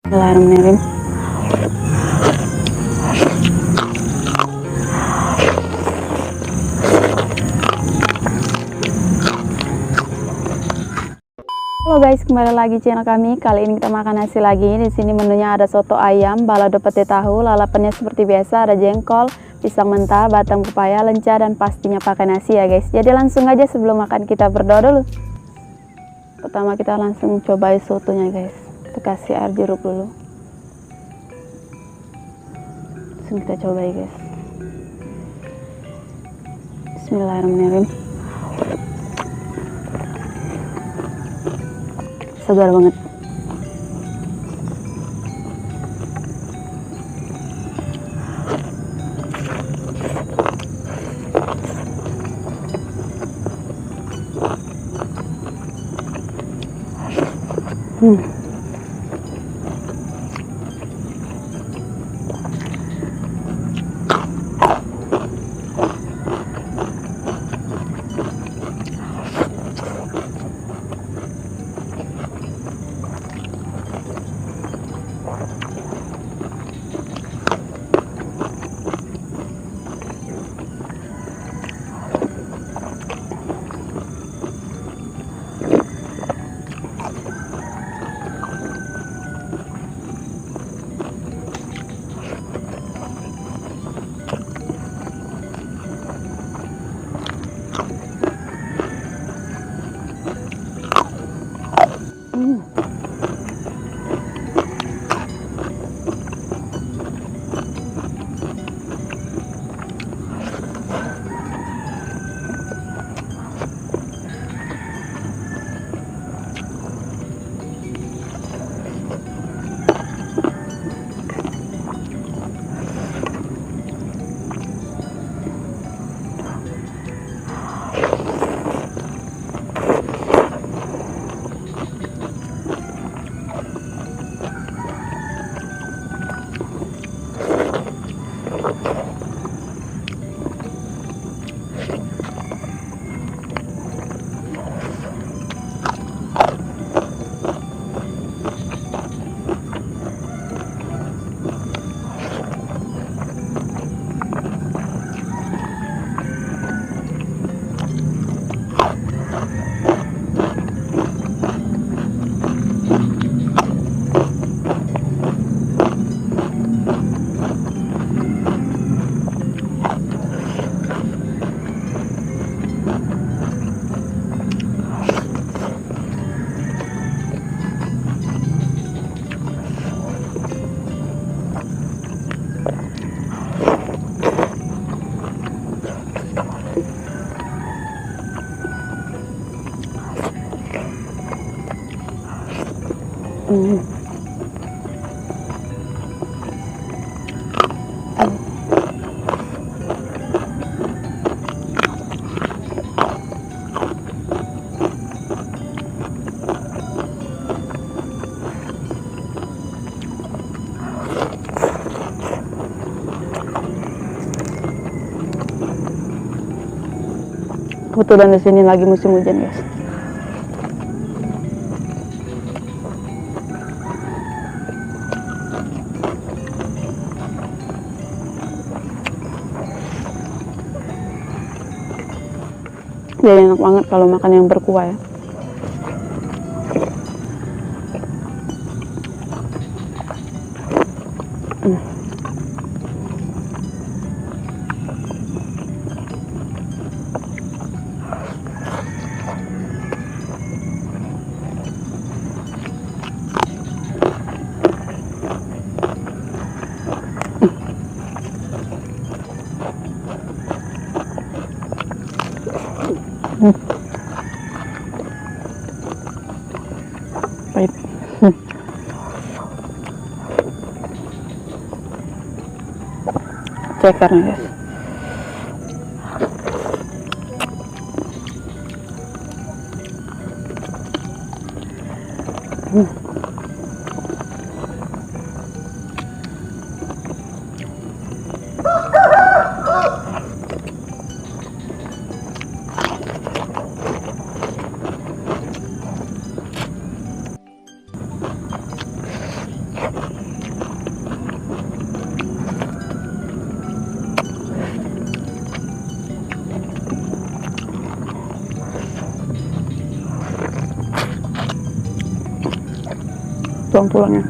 Bismillahirrahmanirrahim. Halo guys, kembali lagi channel kami. Kali ini kita makan nasi lagi. Di sini menunya ada soto ayam, balado pete tahu, lalapannya seperti biasa ada jengkol, pisang mentah, batang pepaya, lenca, dan pastinya pakai nasi ya guys. Jadi langsung aja sebelum makan kita berdoa dulu. Pertama kita langsung cobain sotonya guys. Kita kasih air jeruk dulu. Langsung kita cobain guys. Bismillahirrahmanirrahim. Segar banget. Kebetulan di sini lagi musim hujan guys. Jadi enak banget kalau makan yang berkuah ya. Pahit. Cekarnya guys. tulangnya.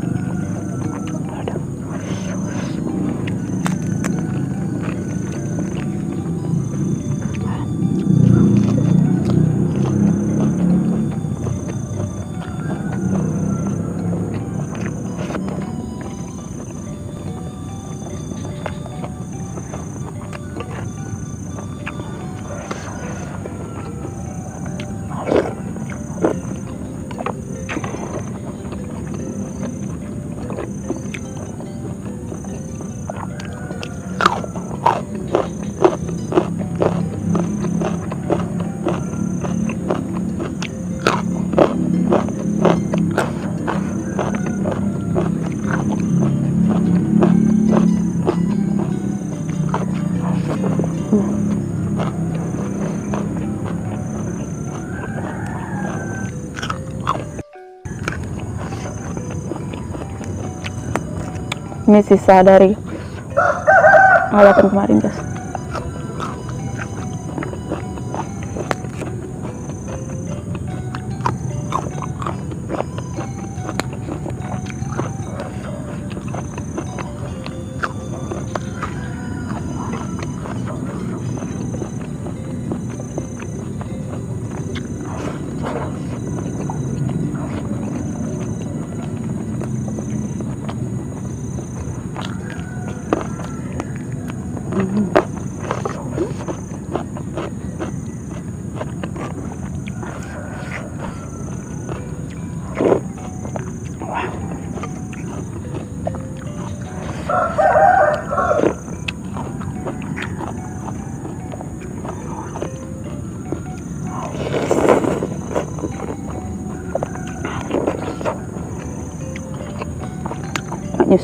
Ini sisa dari alatan kemarin, guys. Manis.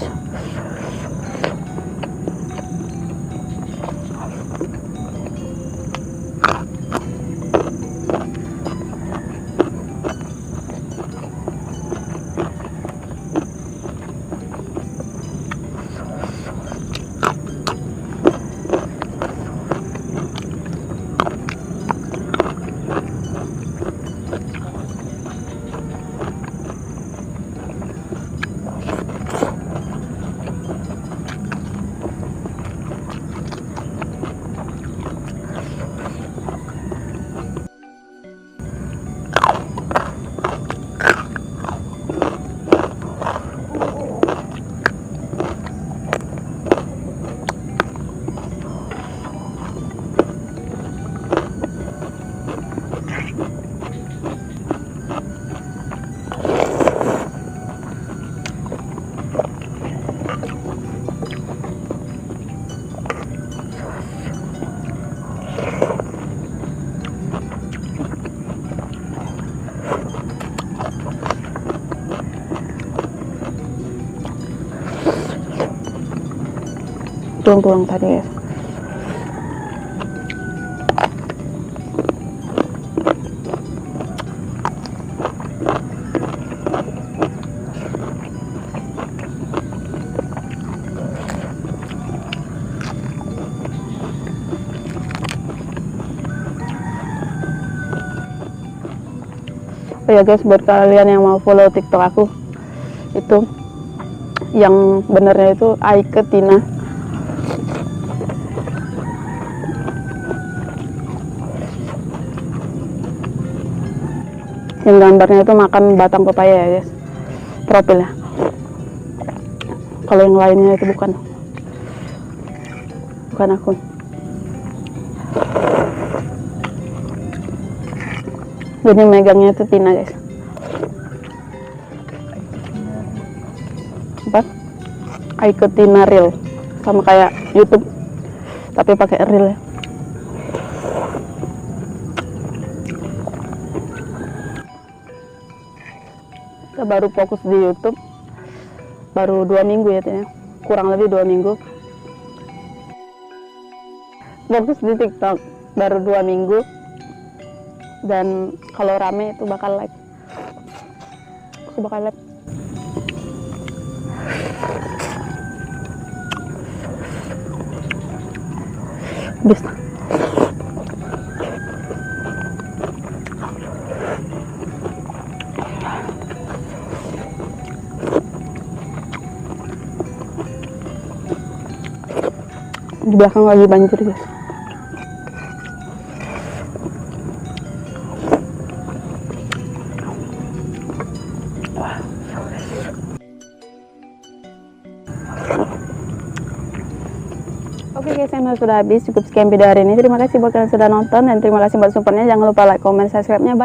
Tulang-tulang tadi, ya. Oh ya guys, buat kalian yang mau follow TikTok aku, itu yang benernya itu Aike Tina. Yang gambarnya itu makan batang pepaya, ya guys, profilnya. Kalau yang lainnya itu bukan akun. Jadi megangnya itu Tina, guys. Apa? Aike Tina Reel, sama kayak YouTube tapi pakai reel, ya. Kita baru fokus di YouTube baru 2 minggu, ya, Tina. Kurang lebih 2 minggu. Fokus di TikTok baru 2 minggu, dan kalau rame itu bakal live. Aku bakal live. Bisa. Di belakang lagi banjir guys. Oke guys, yang sudah habis, cukup sekian video hari ini. Terima kasih buat kalian sudah nonton dan terima kasih buat supportnya. Jangan lupa like, comment, subscribe-nya.